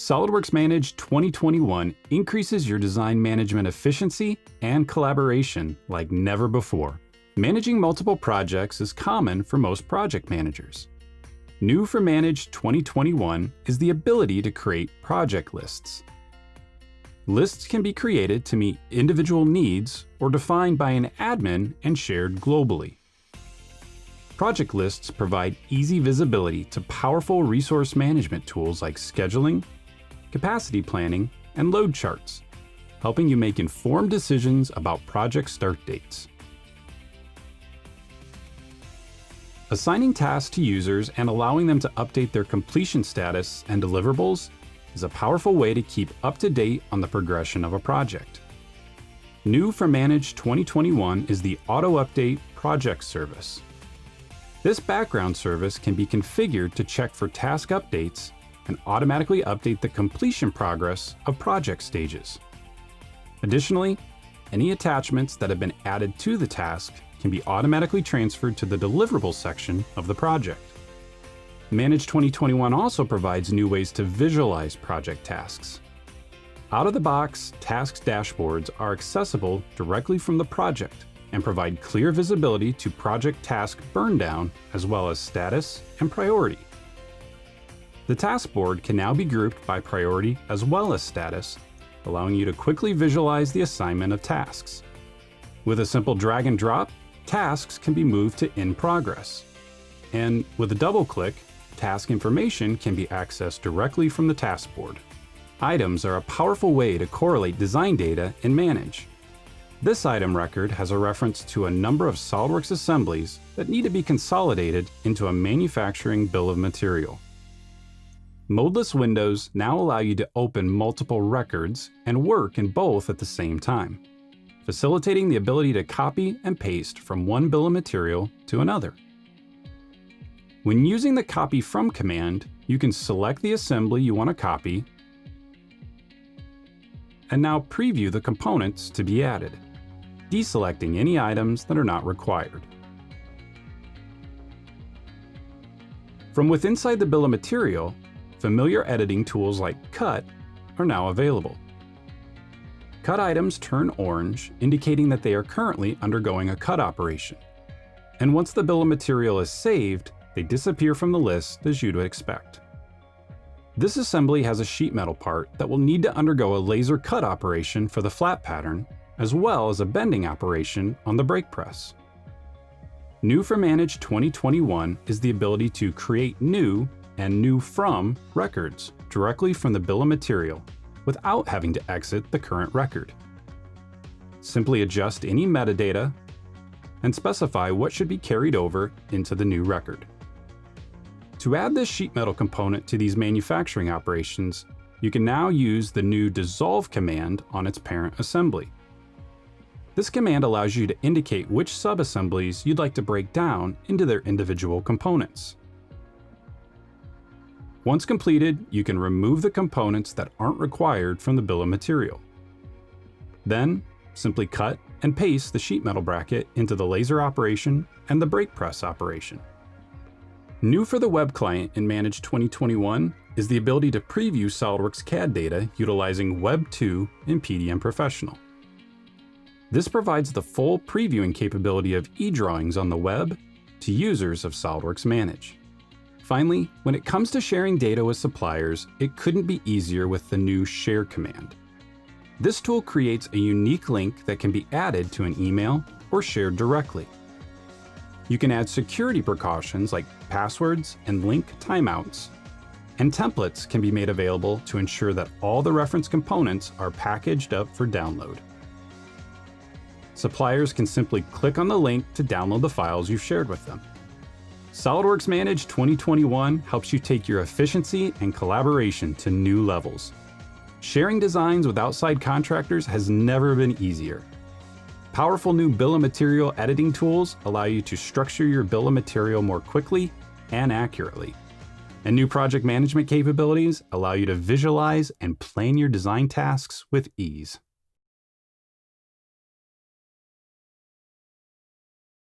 SOLIDWORKS Manage 2021 increases your design management efficiency and collaboration like never before. Managing multiple projects is common for most project managers. New for Manage 2021 is the ability to create project lists. Lists can be created to meet individual needs or defined by an admin and shared globally. Project lists provide easy visibility to powerful resource management tools like scheduling, capacity planning, and load charts, helping you make informed decisions about project start dates. Assigning tasks to users and allowing them to update their completion status and deliverables is a powerful way to keep up to date on the progression of a project. New for Manage 2021 is the Auto Update Project Service. This background service can be configured to check for task updates and automatically update the completion progress of project stages. Additionally, any attachments that have been added to the task can be automatically transferred to the deliverables section of the project. Manage 2021 also provides new ways to visualize project tasks. Out-of-the-box tasks dashboards are accessible directly from the project and provide clear visibility to project task burn down as well as status and priority. The task board can now be grouped by priority as well as status, allowing you to quickly visualize the assignment of tasks. With a simple drag and drop, tasks can be moved to in progress. And with a double click, task information can be accessed directly from the task board. Items are a powerful way to correlate design data in Manage. This item record has a reference to a number of SOLIDWORKS assemblies that need to be consolidated into a manufacturing bill of material. Modeless windows now allow you to open multiple records and work in both at the same time, facilitating the ability to copy and paste from one bill of material to another. When using the Copy From command, you can select the assembly you want to copy and now preview the components to be added, deselecting any items that are not required. From within the bill of material, familiar editing tools like Cut are now available. Cut items turn orange, indicating that they are currently undergoing a cut operation. And once the bill of material is saved, they disappear from the list as you'd expect. This assembly has a sheet metal part that will need to undergo a laser cut operation for the flat pattern, as well as a bending operation on the brake press. New for Manage 2021 is the ability to create new and new from records directly from the bill of material without having to exit the current record. Simply adjust any metadata and specify what should be carried over into the new record. To add this sheet metal component to these manufacturing operations, you can now use the new dissolve command on its parent assembly. This command allows you to indicate which subassemblies you'd like to break down into their individual components. Once completed, you can remove the components that aren't required from the bill of material. Then, simply cut and paste the sheet metal bracket into the laser operation and the brake press operation. New for the web client in Manage 2021 is the ability to preview SOLIDWORKS CAD data utilizing Web 2 in PDM Professional. This provides the full previewing capability of e-drawings on the web to users of SOLIDWORKS Manage. Finally, when it comes to sharing data with suppliers, it couldn't be easier with the new Share command. This tool creates a unique link that can be added to an email or shared directly. You can add security precautions like passwords and link timeouts, and templates can be made available to ensure that all the reference components are packaged up for download. Suppliers can simply click on the link to download the files you've shared with them. SOLIDWORKS Manage 2021 helps you take your efficiency and collaboration to new levels. Sharing designs with outside contractors has never been easier. Powerful new bill of material editing tools allow you to structure your bill of material more quickly and accurately. And new project management capabilities allow you to visualize and plan your design tasks with ease.